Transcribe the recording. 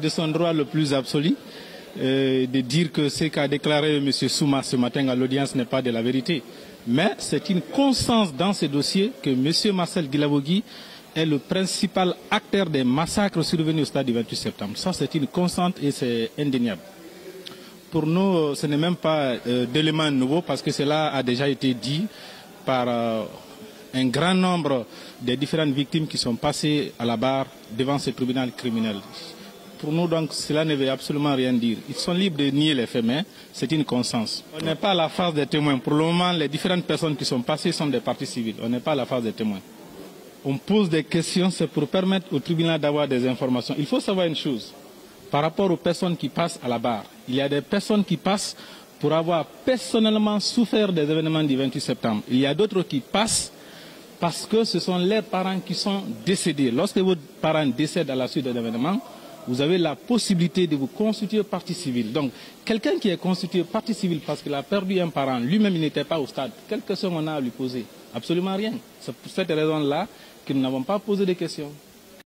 De son droit le plus absolu, de dire que ce qu'a déclaré M. Souma ce matin à l'audience n'est pas de la vérité. Mais c'est une constance dans ce dossier que M. Marcel Guilabogui est le principal acteur des massacres survenus au stade du 28 septembre. Ça, c'est une constante et c'est indéniable. Pour nous, ce n'est même pas d'éléments nouveaux parce que cela a déjà été dit par un grand nombre des différentes victimes qui sont passées à la barre devant ce tribunal criminel. Pour nous, donc, cela ne veut absolument rien dire. Ils sont libres de nier les faits, mais c'est une constance. On n'est pas à la phase des témoins. Pour le moment, les différentes personnes qui sont passées sont des parties civiles. On n'est pas à la phase des témoins. On pose des questions, c'est pour permettre au tribunal d'avoir des informations. Il faut savoir une chose, par rapport aux personnes qui passent à la barre. Il y a des personnes qui passent pour avoir personnellement souffert des événements du 28 septembre. Il y a d'autres qui passent parce que ce sont leurs parents qui sont décédés. Lorsque vos parents décèdent à la suite de l'événement, vous avez la possibilité de vous constituer partie civile. Donc, quelqu'un qui est constitué partie civile parce qu'il a perdu un parent, lui-même il n'était pas au stade, quelle question on a à lui poser? Absolument rien. C'est pour cette raison-là que nous n'avons pas posé de questions.